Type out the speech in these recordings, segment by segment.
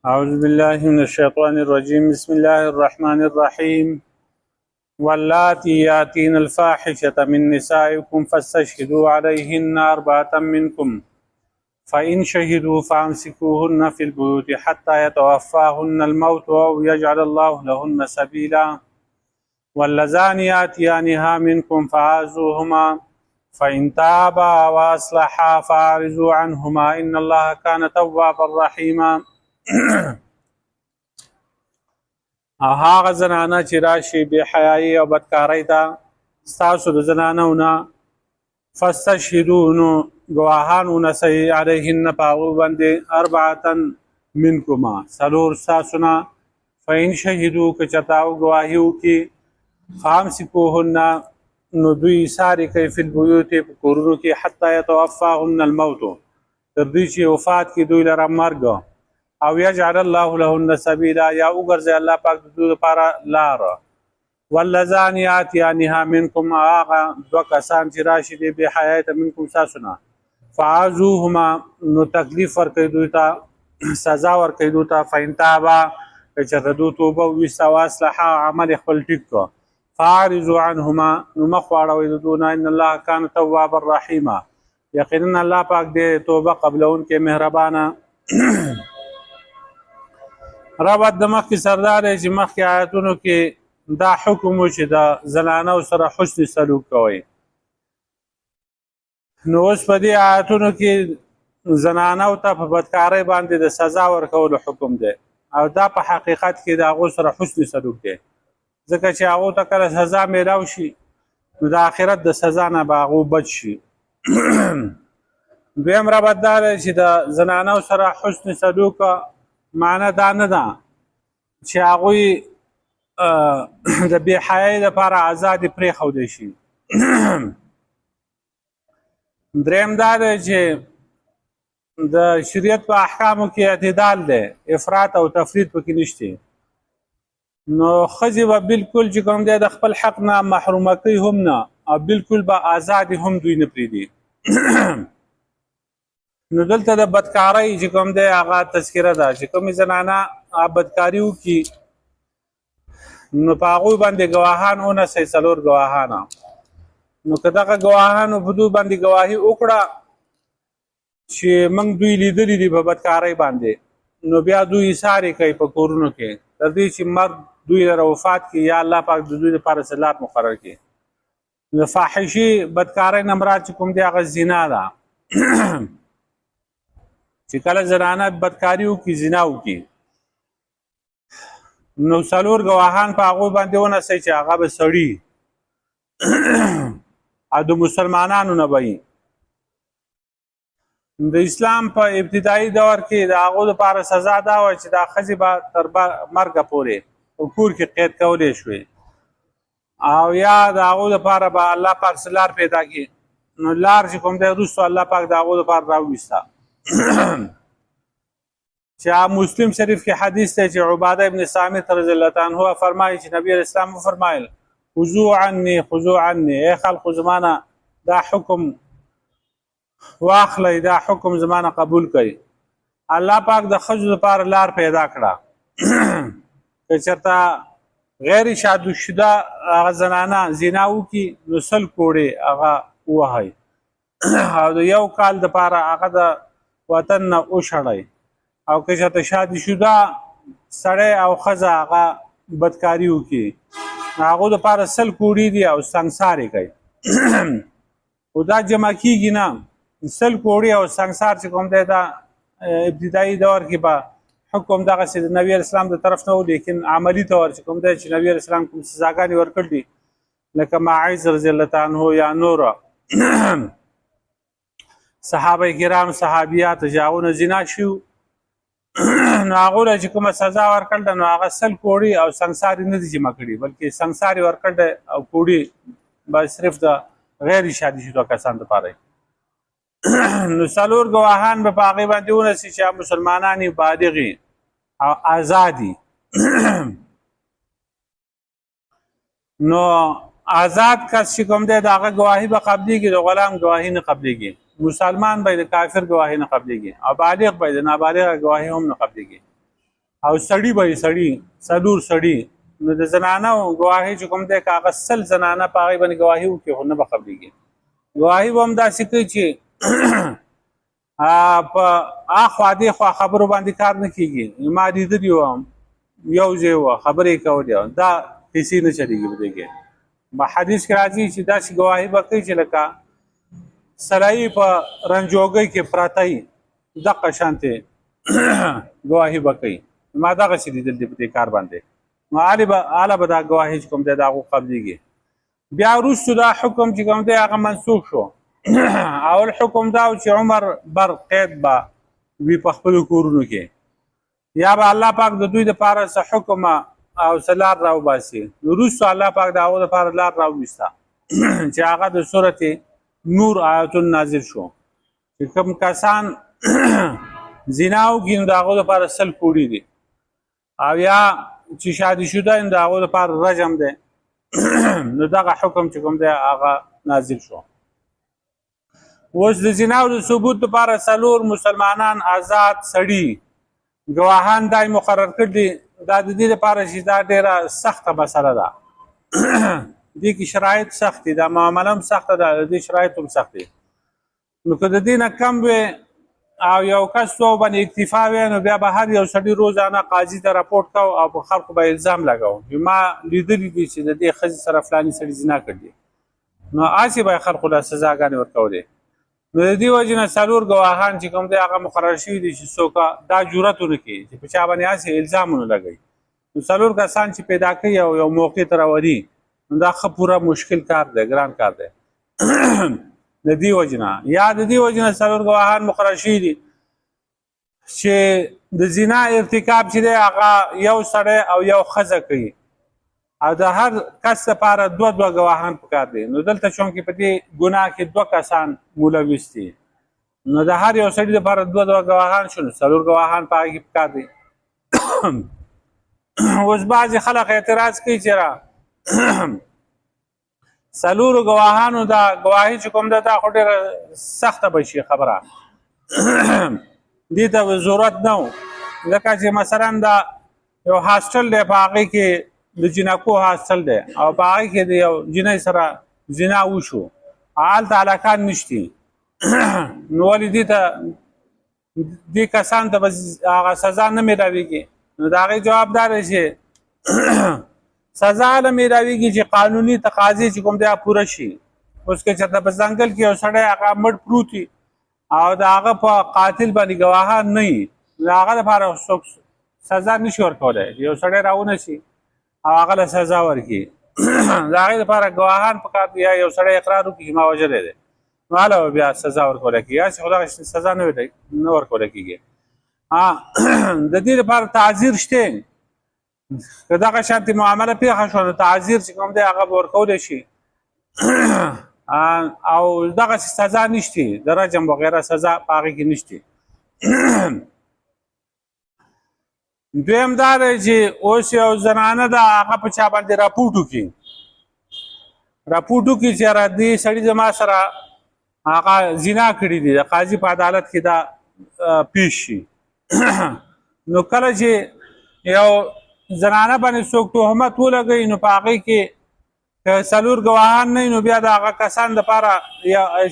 أعوذ بالله من الشيطان الرجيم بسم الله الرحمن الرحيم واللاتي يأتين الفاحشة من نسائكم فاستشهدوا عليهن أربعة منكم فإن شهدوا فأمسكوهن في البيوت حتى يتوفاهن الموت أو يجعل الله لهن سبيلا واللذان يأتيانها منكم فعازوهما فإن تابا وأصلحا فأعرضوا عنهما إن الله كان توابا رحيما او هغه زنانه چې راشي به حیايي او بدکارۍ ته ستاسو د زنانو نه فاستشهدوا گواهان ونسي عليهن پاغو باندې اربعه منکما سلور ستاسونا فإن شهدوا کچتاو گواهیو کی فامسكوهن نو دوی ساری کوي فی البیوت په کورونو کې حتی يتوفاهن الموت تر دې چې وفات کی دوی لره مرګ او یجعل الله لهن سبیلا یا وګرځي الله پاک د دوی لپاره لار واللذان یاتیانها منکم آغا دو کسان چې راشي دي به حیات منکم ساسنا فعزوهما نو تکلیف ورکړي دوی ته سزا ورکړي دوی ته فإن تابا چې دو توبه واصلح عمل خپل ټیک کو فاعرضوا عنهما نو مخواړوي دونه ان الله کان توابا رحیما یقینا الله پاک دې توبه قبلون کې مهربانه رابط د مخکې سردار چې مخکې آیاتونو کې دا حکم و چې د زنانو سره حسن سلوک کوي نو اوس په دې آیاتونو کې زنانو ته په بدکارۍ باندې د سزا ورکولو حکم دی او دا په حقیقت کې د هغو سره حسن سلوک دی ځکه چې هغو ته کله سزا میلاو شي نو د آخرت د سزا نه به هغو بچ شي دویم رابط دا دی چې د زنانو سره حسن سلوک معنی دا نه ده چې هغوی د بې حیایۍ لپاره ازادې پرېښودی شي دریم دا دی چې د شریعت په احکامو کې اعتدال دی افراط او تفرید پکې نشته نو ښځې به بالکل چې کوم دی د خپل حق نه محرومه کوي هم نه او بالکل به ازادې هم دوی نه پرېږدي نو دلته د بدکارۍ چې کوم دی هغه تذکره ده چې کومې زنانه بدکاري وکړي نو په هغوی باندې ګواهان ونسئ څلور ګواهانه نو که دغه ګواهانو په دوی باندې ګواهي وکړه چې موږ دوی لیدلي دي په بدکارۍ باندې نو بیا دوی ساري کوي په کورونو کې تر دې چې مرګ دوی لره وفات کړي یا الله پاک د دوی لپاره څه لار مقرر کړي د فاحشې بدکارۍ نه مراد چې کوم دی هغه زنا ده چې کله زنانه بدکاري وکړي زنا وکړي نو څلور ګواهان په هغوی باندې ونسئ چې هغه به سړي او د مسلمانانو نه به د اسلام په ابتدایي دور کې د هغو لپاره سزا دا وه چې دا ښځې به تر مرګه پورې په کور کې قید کولی شوې او یا د هغو لپاره به الله پاک څه لار پیدا کړي نو لار چې کوم دی وروستو الله پاک د هغو لپاره راوویسته چې مسلم شریف کې حدیث دی چې عباده ابن صامت رضی الله عنه فرمایي چې نبی اسلام فرمایل خذوا عني خذوا عني ای خلق زمانه دا حکم واخلئ دا حکم زمانه قبول کړئ الله پاک د ښځو لپاره لار پیدا کړه که چېرته غیر شادو شده هغه زنانه زنا وکړي نو 100 کوړې هغه ووهئ او د یو کال دپاره هغه د وطن نه وشړئ او که چېرته شادي شده سړی او ښځه هغه بدکاري وکړي هغو دپاره 100 کوړي دي او سنګسار یې کوي خو دا جمع کېږي نه 100 کوړي او سنګسار چې کوم دی دا ابتدایي دور کې به حکم دغسې د نبي اسلام د طرف نه و لیکن عملي طور چې کوم دی چې نبي اسلام کوم سزاګانې ورکړي دي لکه ماعز رضی الله عنه یا نوره صحابه کرام صحابیات چې هغونه زنا شو نو هغو له چې کومه سزا ورکړل ده نو هغه 100 کوړي او سنګسار یې نه دي جمع کړي بلکې سنګسار یې ورکړل دی او کوړي به صرف د غیر شادي شدو کسانو دپاره نو څلور ګواهان به په هغې باندې ونسي چې مسلمانان یې بالغ او آزاد نو آزاد کس چې کوم دی د هغه ګواهي به قبلېږي د غلام ګواهي نه قبلېږي مسلمان به د کافر گواهی نه قبلېږي او بالغ به د نابالغ گواهی هم نه قبلېږي او سړی به سړی څلور سړي نو د زنانه ګواهي چې کوم دی که هغه سل زنانه په هغې باندې ګواهي وکړي خو نه به قبلېږي. ګواهي به هم داسې کوي چې په اخوا دېخوا خبرو باندې کار نه کېږي. ما لیدلي وم یو ځای وه خبرې یې کولې دا کیسې نه چلېږي په دې کې. په حدیث کې راځي چې داسې ګواهي به کوي چې لکه سړی په رنجوګۍ کې پراته وي دغه شانتې ګواهي به کوي. ما دغسې لیدل دي په دې کار باندې. نو اله به دا ګواهي چې کوم دی د هغو قبلېږي. بیا وروستو دا حکم چې کوم دی هغه منسوخ شو. اول حکم دا و چې عمر بر قید به وي په خپلو کورونو کې، یا به الله پاک د دوی دپاره څه حکم او څه لار راوباسي. وروستو الله پاک د هغو دپاره لار راوویسته چې هغه د صورت نور آیتون نازل شو چې کوم کسان زنا وکړي نو د هغو دپاره 100 کوړي دي، او یا چې شادي شده د هغو دپاره رجم دی. نو دغه حکم چې کوم دی هغه نازل شو. اوس د زنا او د ثبوت لپاره 4 مسلمانان آزاد سړي ګواهان دای مقرر کړي دي. دا د دې لپاره چې دا ډېره سخته مسله ده. دې کې شرایط سخت دي، دا معامله هم سخته ده، د دې شرایط هم سخت دي. نو که د دې نه کم وي او یو کس تو باندې اکتفا وي نو بیا به هر یو سړي روزانه قاضي ته راپورټ کو او په خلکو به الزام لګاو چې ما لیدلي دي چې د دې ښځې سره فلاني سړي زنا کړي. نو هسې به یې خلکو له سزاګانې ورکولې. نو د دې وجې نه 4 ګواهان چې کوم دی هغه مقرر شوي دي چې څوک دا جرأت ونه کړي چې په چا باندې هسې الزام ونه لګوي. نو 4 کسان چې پیدا کوي او یو موقع ته راولي نو دا ښه پوره مشکل کار دی، ګران کار دی. د دې وجې نه یا د دې وجې نه 4 ګواهان مقرر شوي دي چې د زنا ارتکاب چې دی هغه یو سړی او یو ښځه کوي او د هر کس لپاره 2 ګواهان پکار دي. نو دلته چونکې په دې ګناه کې 2 کسان ملوث دي نو د هر یو سړي لپاره 2 ګواهان شو، 4 ګواهان په هغې کې پکار دي. اوس بعضې خلک اعتراض کوي چې را 4 ګواهانو دا ګواهي چې کوم ده دا خو ډېره سخته به شي خبره. دې ته ضرورت نه و ځکه چې مثلا دا یو هاسټل دی په هغې کې د جنکو هاسټل دی او په هغې کې د یو جنۍ سره زنا وشو، هلته هلکان نشتي. نو ولې دې ته دې کسانو ته به هغه سزا نه میلاویږي؟ نو د هغې جواب دا دی چې سزا هله میلاویږي چې قانوني تقاضې چې کوم دی پوره شي. اوس که چېرته په ځنګل کې یو سړی هغه مړ پروت وي او د هغه په قاتل باندې ګواهان نه وي نو د هغه لپاره څوک سزا نشي ورکولی. یو سړی راونشي او هغه له سزا ورکړي د هغې لپاره ګواهان پکار دي، یا یو سړی اقرار وکړي چې ما وژلی دی نو هله به بیا سزا ورکولی کېږي. هسې خو دغه سزا نه ورکولی کېږي. د دې لپاره تعذیر شته. که دغه شانتې معامله پېښه شوه نو تعذیر چې کوم دی هغه به ورکولی شي او دغسې سزا نشته، د رجم وغیره سزا په هغې کې نشته. دویم دا دی چې اوس یو زنانه ده هغه په چا باندې راپورټ وکړي چې یاره دې سړي زما سره هغه زنا کړي دي، د قاضي په عدالت کې دا پیش شي. نو کله چې یو زنانه باندې څوک تهمت ولګوي نو په هغې کې که 4 ګواهان نه وي نو بیا د هغه کسان دپاره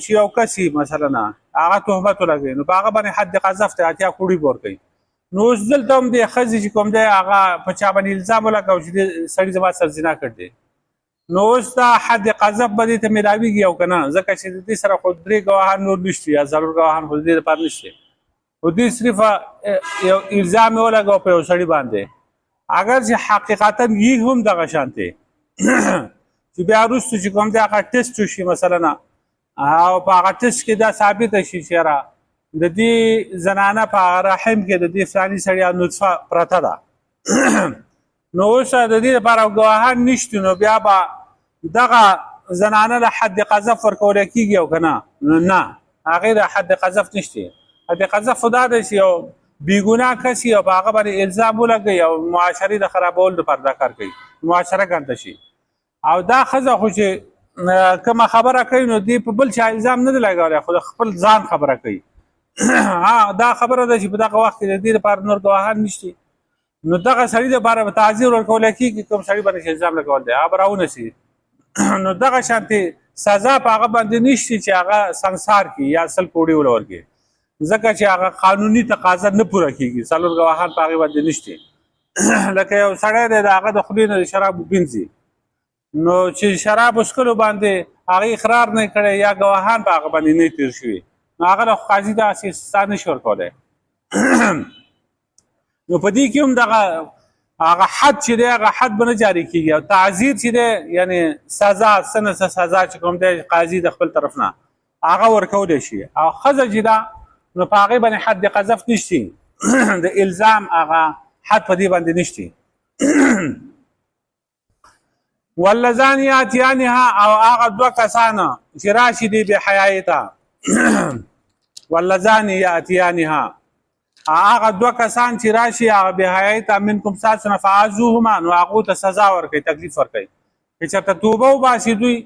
چې یو کس مثلا هغه تهمت ولګوي نو په هغه باندې حد قذف ته 80 کوړي به ورکوي. نو اوس دلته هم دې ښځې چې کوم دی هغه په چا باندې الزام ولګوي چې دې سړي زما سره زنا کړی دی نو اوس دا حد قذف به دې ته میلاویږي او که نه، ځکه چې د دې سره خو 3 ګواهان نور نشته یا 4 ګواهان خو د دې لپاره نشته. خو دې صرف یو الزام یې ولګوه په یو سړي باندې، اگر چې حقیقتا یې هم دغه شانتې چې بیا وروستو چې کوم دی هغه ټسټ وشي مثلا او په هغه ټسټ کې دا ثابته شي چې یاره د دې زنانه په رحم کې د دې فلاني سړي نطفه پرته ده نو اوس د دې لپاره ګواهان نشته نو بیا به دغه زنانه له حد قذف ورکولی کېږي او که نه؟ نه، هغې د حد قذف نشته. حد قذف خو دا دی چې یو بېګناه کس او په هغه باندې الزام ولګوي او معاشرې د خرابولو لپاره دا کار کوي، معاشره ګڼته شي. او دا ښځه خو چې کومه خبره کوي نو دې په بل چا الزام نه دی لګولی، خو د خپل ځان خبره کوي. دا خبره ده چې په دغه وخت کې د دې لپاره نور ګواهان نشته نو دغه سړي دپاره به تعذیر ورکولی کېږي کوم سړي باندې چې الزام لګول دی هغه به راونسي نو دغه شانتې سزا په هغه باندې نشته چې هغه سنګسار کړي یا 100 کوړې ول ورکړي ځکه چې هغه قانوني تقاضا نه پوره کېږي 4 ګواهان په هغې باندې نشته لکه یو سړی دی د هغه د خولې نه د شراب وینځي نو چې شراب وڅښلو باندې هغې اقرار نه کړی یا ګواهان په هغه باندې نه تېر شوي نو هغه له قاضي داسې سزا نشي ورکولی نو په دې کې هم دغه هغه حد چې دی هغه حد به نه جاري کېږي او تعذیر چې دی یعنې سزا څه نه څه سزا چې کوم دی قاضي د خپل طرف نه هغه ورکولی شي او ښځه چې ده نو په هغې باندې حد قذف نشتی د الزام هغه حد په دې باندې نشتی واللذان یاتیانها او هغه 2 کسانه چې راشي دی بحیایې ته واللذان یاتیانها هغه 2 کسان چې راشي هغه بحیایې ته منکم ستاسو نه فعظوهما نو هغو ته سزا ورکوي تکلیف ورکوي که چېرته توبه وباسي دوی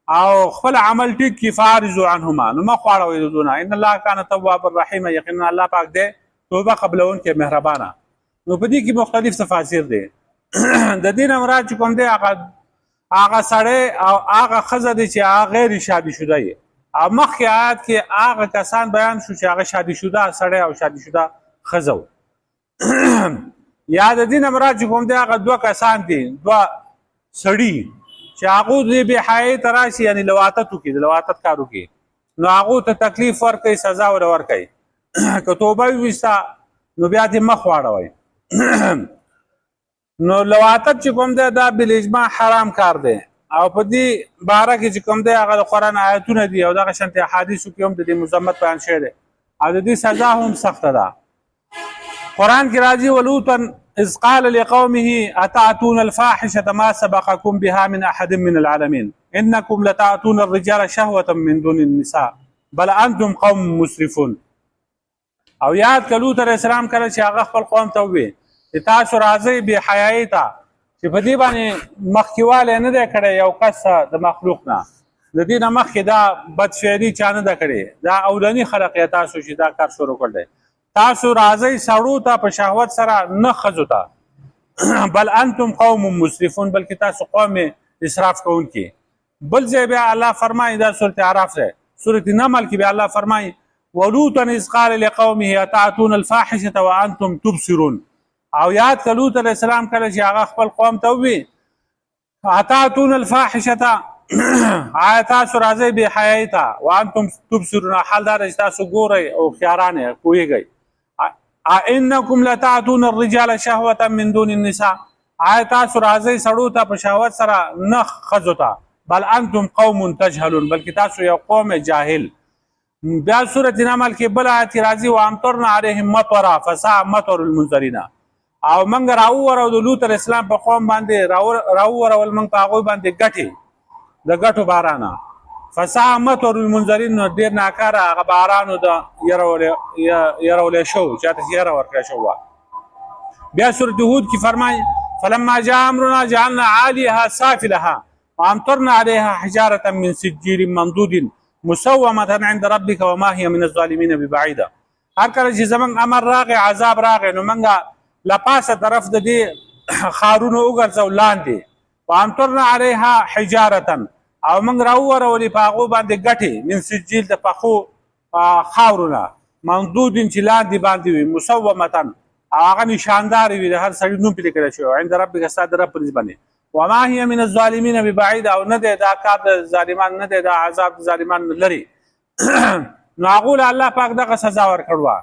او خپل عمل ټیک کړي فاعرضوا عنهما نو مه خواړوئ د دونه ان الله کان توابا رحیما یقینا الله پاک دی توبه قبلونکی مهربانه نو په دې کې مختلف تفاسیر دی د دې نه مراد چې کوم دی هغه سړی او هغه ښځه دی چې هغه غیر شادي شده یي او مخکې آیات کې هغه کسان بیان شو چې هغه شادي شده سړی او شادي شده ښځه یا د دې نه مراد چې کوم دی هغه 2 کسان دي 2 سړي چې هغو دې بحیایې ته راشي یعنې لواطت وکړي د لواطت کار وکړي نو هغو ته تکلیف ورکوي سزا ور ورکوي که توبه وویسته نو بیا دې مه خواړوئ نو لواطت چې کوم دی دا بالاجماع حرام کار دی او په دې باره کې چې کوم دی هغه د قرآن آیتونه دي او دغه شانتې احادیثو کې هم د دې مذمت بیان شوی دی او د دې سزا هم سخته ده قرآن کې راځي ولوطا اذ قال لقومه اتأتون الفاحشة ما سبقكم بها من احد من العالمين انكم لتأتون الرجال شهوة من دون النساء بل انتم قوم مسرفون او یاد که لوط علیه السلام کله چې هغه خپل قوم ته ووی چې تاسو راځئ بحیایۍ ته چې په دې باندې مخکېوالی نه دی کړی یو کس د مخلوق نه د دې نه مخکې دا بدفعلي چا نه ده کړې دا اولني خلق یې تاسو چې دا کار شروع کړی دی تاسو راځئ سړو ته په شهوت سره نه ښځو ته بل انتم قوم مسرفون بلکې تاسو قوم اسراف کوونکي بل ځای بیا الله فرمایي دا سورة اعراف دی سورة نمل کې بیا الله فرمایي ولوطا اذ قال لقومه اتأتون الفاحشة وانتم تبصرون او یاد که لوط علیه السلام کله چې هغه خپل قوم ته ووي اتأتون الفاحشة آیا تاسو راځئ بحیایۍ ته وانتم تبصرون حال دا چې تاسو ګورئ او هوښیاران یې پوهېږئ انکم لتأتون الرجال شهوة من دون النساء آیا تاسو راځئ سړو ته په شهوت سره نه ښځو ته بل انتم قوم تجهلون بلکې تاسو یو قوم جاهل بیا سورة نمل کې بل آیت راځي وامطرنا علیهم مطرا فساء مطر المنذرین او موږ راوورو د لوط علیه السلام په قوم باندې راوورول موږ په هغوی باندې ګټې د ګټو بارانه فساء مطر المنذرین نو ډېر ناکاره هغه بارانو د یرولی شو چاته چې یره ورکړی شو بیا سورة هود کې فرمایي فلما جاء امرنا جعلنا عالیها سافلها وامطرنا عليها حجارة من سجیل منضود مسومة عند ربك وما هي من الظالمين ببعيده هر کله چې زمونږ امر راغی عذاب راغی نو موږ لپاسه طرف د دې ښارونو وګرځو لاندې وامطرنا عليها حجارة او موږ راوورولې په هغو باندې ګټې من سجیل د پخو خاورو نه منضود چې لاندې باندې وي مسومة او هغه نشاندارې وي د هر سړي نوم پرې کړی شوی عند ربک ستا د رب په نس باندې وما هي من الظالمین ببعید او نه دی دا کار د ظالمان نه دی دا عذاب د ظالمان لري نو هغو له الله پاک دغه سزا ورکړوه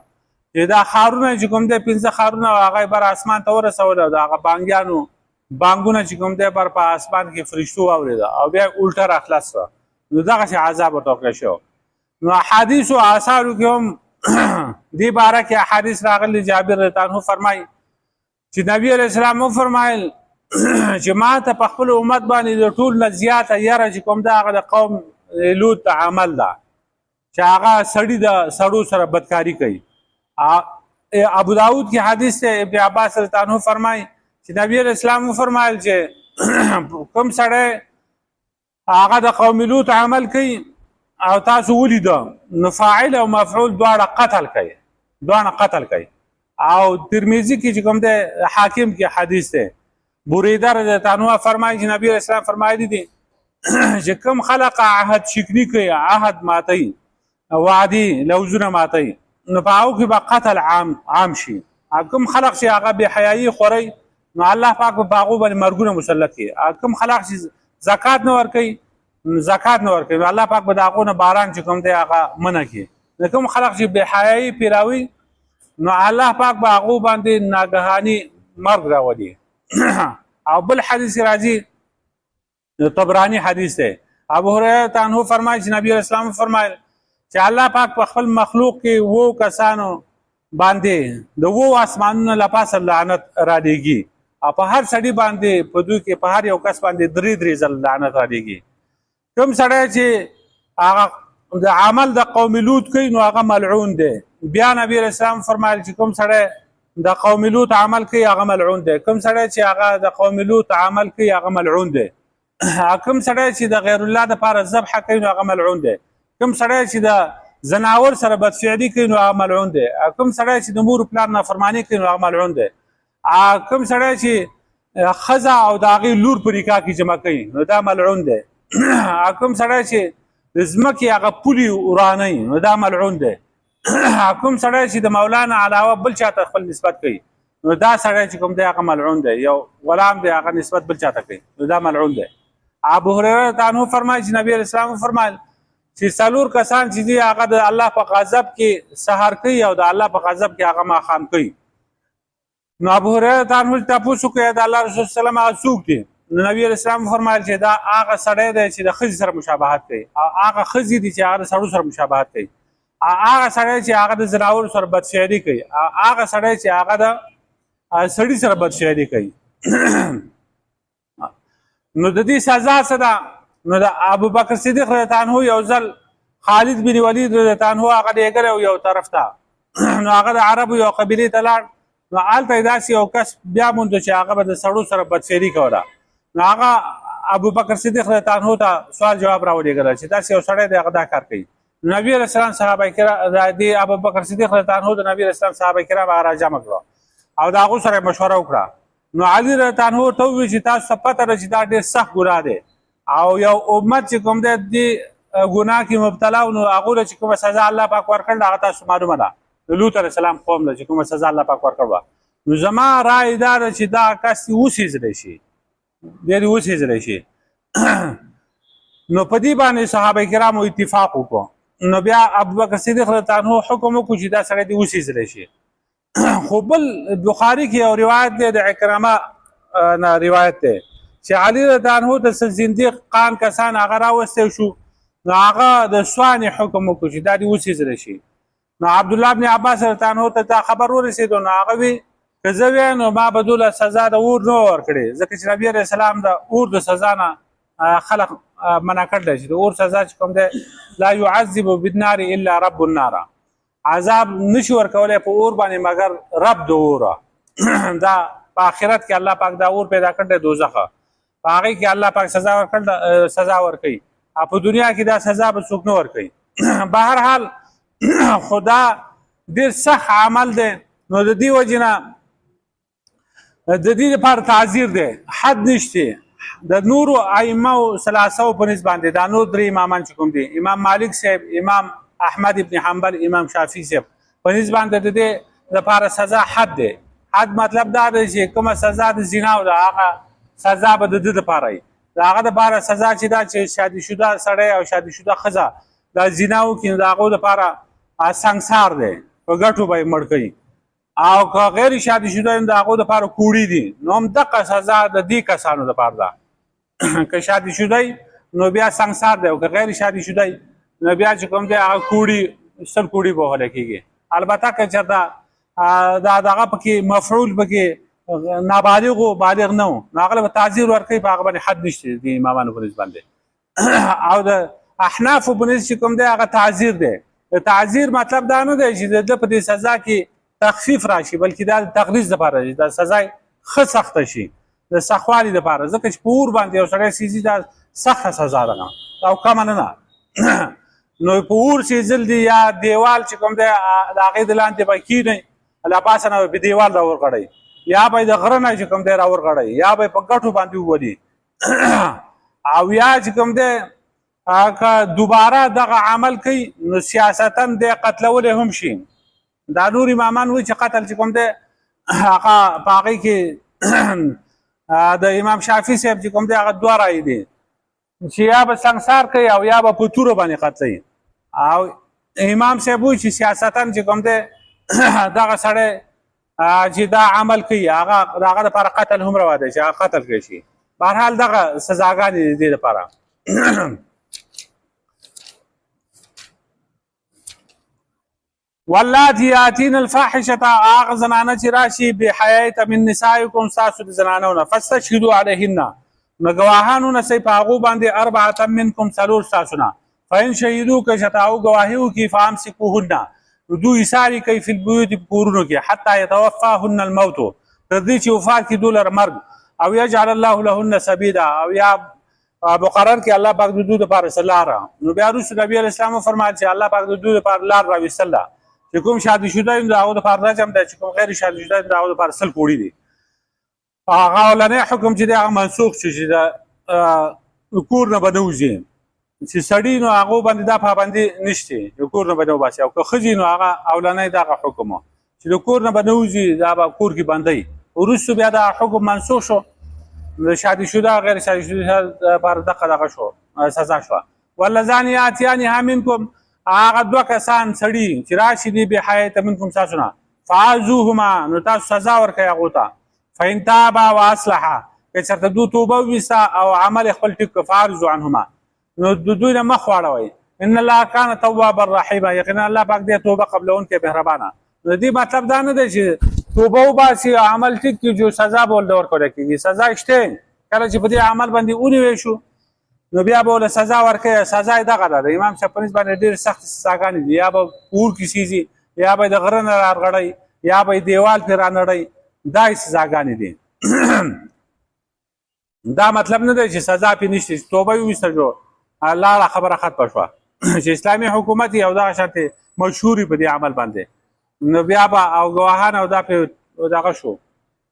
چې دا ښارونه چې کوم دی 15 ښارونه هغه بر اسمان ته ورسول او د هغه بانګیانو بانګونه چې کوم دی بر په اسمان کې فرشتو واورېده او بیا الټه راخلاص شوه نو دغسې عذاب ورته وکړی شو نو احادیثو آثارو کې هم دې باره کې احادیث راغلي جابر رضی الله عنه فرمایي چې نبي علیه السلام وفرمایل چې ما ته په خپل امت باندې د ټول نه زیاته یره چې کوم ده هغه د قوم لوط عمل ده چې هغه سړي د سړو سره بدکاري کوي ابو داود کې حدیث دی ابن عباس رضی الله عنه فرمایي چې نبي علیه السلام وفرمایل چې کوم سړی هغه د قوم لوط عمل کوي او تاسو ولیده نو فاعل او مفعول دواړه قتل کوي او ترمذی کې چې کوم دی حاکم کې حدیث دی بریده رضی الله عنه فرمایي چې نبی اسلام فرمایلی دي چې کوم خلق عهد شکنی کوي عهد ماتي وعدي لوزونه ماتي نو په هغه کې به قتل عام شي کوم خلق چې هغه به حیايي خوري نو الله پاک په هغه باندې مرګونه مسلط کړي کوم خلق چې زکات نه ورکوي نو الله پاک به هغه نه باران چې کوم دی هغه منع کړي کوم خلق چې به حیايي پیراوي نو الله پاک به هغه باندې ناګهاني مرګ راوړي او بل حدیث راځي طبرانی حدیث ده ابو هريره عنه فرمایي چې نبی اسلام فرمایل چې الله پاک په خپل مخلوق کې وو کسانو باندې د وو اسمانونو لپاسه لعنت را دیږي او په هر سړي باندې په دوی کې په هر یو کس باندې درې ځل لعنت را دیږي کوم سړی چې هغه د عمل د قوم لوط کوي نو هغه ملعون دی بیا نبی اسلام فرمایل چې کوم سړی د قوم لوط عمل کوي هغه ملعون دی کوم سړی چې هغه د قوم لوط عمل کوي هغه ملعون دی کوم سړی چې د غیر الله د لپاره ذبح کوي نو هغه ملعون دی کوم سړی چې د زناور سره بدفعلی کوي نو هغه ملعون دی کوم سړی چې د مور پلار نافرمانی کوي نو هغه ملعون دی کوم سړی چې خزا او د هغې لور په نکاح کې جمع کوي نو دا ملعون دی کوم سړی چې د ځمکې هغه پولي ورانوي نو دا ملعون دی کوم سړی چې د مولانا علاوه بل چاته خپل نسبت کوي نو دا سړی چې کوم دی هغه ملعون دی یو غلام دی هغه نسبت بل چاته کوي نو دا ملعون دی ابو هريره عنه فرمایي چې نبی اسلام فرمایل چې څلور کسان چې دی هغه د الله په غضب کې سحر کوي او د الله په غضب کې هغه ماښام کوي نو ابو هريره عنه تاسو کوي د الله رسول صلی الله علیه وسلم څوک دي نو نبی اسلام فرمایل چې دا هغه سړی دی چې د ښځې سره مشابهت کوي او هغه ښځې دي چې هغه د سړو سره مشابهت کوي هغه سړی چې هغه د زناور سره بدفعلي کوي هغه سړی چې هغه د سړي سره بدفعلي کوي نو د دې سزا څه ده نو د ابو بکر صدیق رضی الله عنه یو ځل خالد بن ولید رضی الله عنه هغه ډېګره یو طرف ته نو هغه د عربو یو قبیلې ته لاړ نو هلته داسې یو کس بیا موند چې هغه به د سړو سره بدفعلي کوله نو هغه ابو بکر صدیق رضی الله عنه ته سوال جواب راولېږله چې داسې یو سړی دی هغه دا کار کوي نبی علیہ السلام صحابه کرام د ابو بکر صدیق رضی الله عنه د نبی علیہ السلام صحابه کرام هغه راجمع کړه او د هغو سره مشوره وکړه نو علي رضی الله عنه ته وویل چې تاسو ته پته ده چې دا ډېر سخت ګناه دی او یو امت چې کوم دی دې ګناه کې مبتلا و نو هغو له چې کومه سزا الله پاک ورکړله هغه تاسو معلومه ده د لوط علیه السلام قوم له چې کومه سزا الله پاک ورکړه نو زما رای دا ده چې دا کس وسېزلی شي دی دې وسېزلی شي نو په دې باندې صحابه کرامو اتفاق وکړو نو بیا ابوبکر صدیق رضی الله عنه حکم وکړو چې دا سړی دې وسېزلی شي خو بل بخاري کې یو روایت دی د عکرمه نه روایت دی چې علي رضی الله عنه د زندیق قان کسان هغه راوستی شو نو هغه د سوانې حکم وکړو چې دا دې وسېزلی شي نو عبدالله بن عباس رضی الله عنه ته دا خبر ورسېدو نو هغه وی که زه وی نو ما به دوله سزا د اور نه ورکړې ځکه چې نبي علیه السلام د اور د سزا نه خلق منع کړلی چې د اور سزا چې کوم دی لا يعذب بالنار الا رب النار عذاب نشي ورکولی په اور باندې مګر رب د اوره دا په آخرت کې الله پاک دا اور پیدا کړی دوزخه په هغې کې الله پاک سزا ورکوي او په دنیا کې دا سزا به څوک نه ورکوي به هر حال خدا ډېر سخت عمل دی نو د دې وجې نه د دې لپاره تعذیر دی حد نشته د نورو ائمه او ثلاثه په نسبت باندې دا نور درې امامان چې کوم دي امام مالک صاحب امام احمد ابن حنبل امام شافعي صاحب په نسبت باندې د دې لپاره سزا حد دی حد مطلب دا دی چې کومه سزا د زنا او د هغه سزا به د ده دپاره وي د هغه دپاره سزا چې دا چې شادي شده سړی او شادي شده ښځه دا زنا وکړي نو د هغو دپاره سنګسار دی په ګټو به یې مړ کوي او که غیر شادي شده د هغو دپاره کوړي دي نو هم دغه سزا د دې کسانو دپاره ده که شادي شده نو بیا سنګسار دی او که غیر شادي شده نو بیا چې کوم دی هغه کوړي سل کوړي به وهلی کېږي البته که چېرته دا دغه پکې مفعول پکې نابالغ و بالغ نه و نو هغه له به تعذیر ورکوي په هغه باندې حد نشته د امامانو په نسبت باندې او د احنافو په نسبت چې کوم دی هغه تعذیر دی د تعذیر مطلب دا نه دی چې د ده په دې سزا کې تخفیف راشي بلکې دا د تغلیظ دپاره دا سزا ښه سخته شي د سخوالي دپاره ځکه چې په اور باندې یو سړی سیزي دا سخته سزا ده او کمه نه ده نو په اور سیزل دي یا دیوال چې کوم دی د هغې د لاندې به کښېنئ لا پاسه نه به دیوال را ورغړی یا به د غره نه چې کوم دی را ورغړی یا به په ګټو باندې وولي او یا چې کوم دی که دوباره دغه عمل کوي نو سیاستاً دی قتلولی هم شي دا نور امامان وایي چې قتل چې کوم دی هغه په هغې کې د امام شافعي صاحب چې کوم دی هغه دوه رایې دي چې یا به سنګسار کوي او یا به په توره باندې قتلوي او امام صاحب وایي چې سیاستاً چې کوم دی دغه سړی چې دا عمل کوي هغه د هغه دپاره قتل هم روا دی چې هغه قتل کړی شي بهرحال دغه سزاګانې د دې دپاره واللاتي یاتین الفاحشه هغه زنانه چې راشي بحیات من نسائکم ستاسو د زنانو نه فاستشهدوا علیهن نو ګواهان ونیسئ په هغو باندې اربعه منکم څلور ستاسو نه فإن شهدوا که چېرته هغو ګواهي وکړي فامسکوهن نو دوی ایساري کوي فی البیوت په کورونو کې حتی یتوفاهن الموت تر دې چې وفات کړي دوی لره مرګ او یجعل الله لهن سبیلا او یا مقرر کړي الله پاک د دوی دپاره څه لاره نو بیا وروسته نبي علیه السلام وفرمایل چې الله پاک د دوی دپاره لار راویستله چې کوم شادي شده وي نو د هغو دپاره رجم دی چې کوم غیر شادي شده وي نو د هغو دپاره 100 کوړي دي هغه اولنی حکم چې دی هغه منسوخ شي چې د کور نه به نه وځي چې سړي نو هغو باندې دا پابندي نشته چې کور نه به نه وباسي او که ښځې نو هغه اولنی دغه حکم چې د کور نه به نه وځي دا به کور کې بندوي وروسته بیا دا حکم منسوخ شو د شادي شده غیر شادي شده لپاره دغه شو سزا شوه واللذان یاتیانها منکم هغه دوه کسان سړي چې راشي دي بحیات منکم ستاسو نه فعزوهما نو تاسو سزا ورکوئ هغو ته فإن تابا واصلحا که چېرته دوی توبه وویسته او عمل خپل ټیک کړه فاعرضوا عنهما نو د دوی نه مخ واړوئ ان الله کان توابا رحیما یقینا الله پاک دی توبه قبلونکی مهربانه نو دې مطلب دا نه دی چې توبه وباسي عمل ټیک کړي جو سزا به ورته ورکولی کېږي سزا شته کله چې په دې عمل باندې ونیوی شو نو بیا به ورله سزا ورکوي سزا یې دغه ده د امام صاحب په نسبت باندې ډېرې سختې سزاګانې دي یا به اور کې سیزي یا به د غره نه رارغړی یا به دیوال پرې رانړی دا یې سزاګانې دي دا مطلب نه دی چې سزا پرې نشته چې توبه یې وویسته جو لاړه خبره ختمه شوه چې اسلامي حکومت یې او دغه شانتې مشهور په دې عمل باندې نو بیا به او ګواهان او دا پرې دغه شو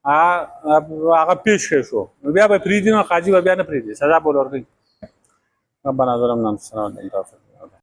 هغه پیش کړی شو نو بیا به پرېږدي نو قاضي به بیا نه پرېږدي سزا به ورکوي ربنا ظلمنا انفسنا وان لم تغفر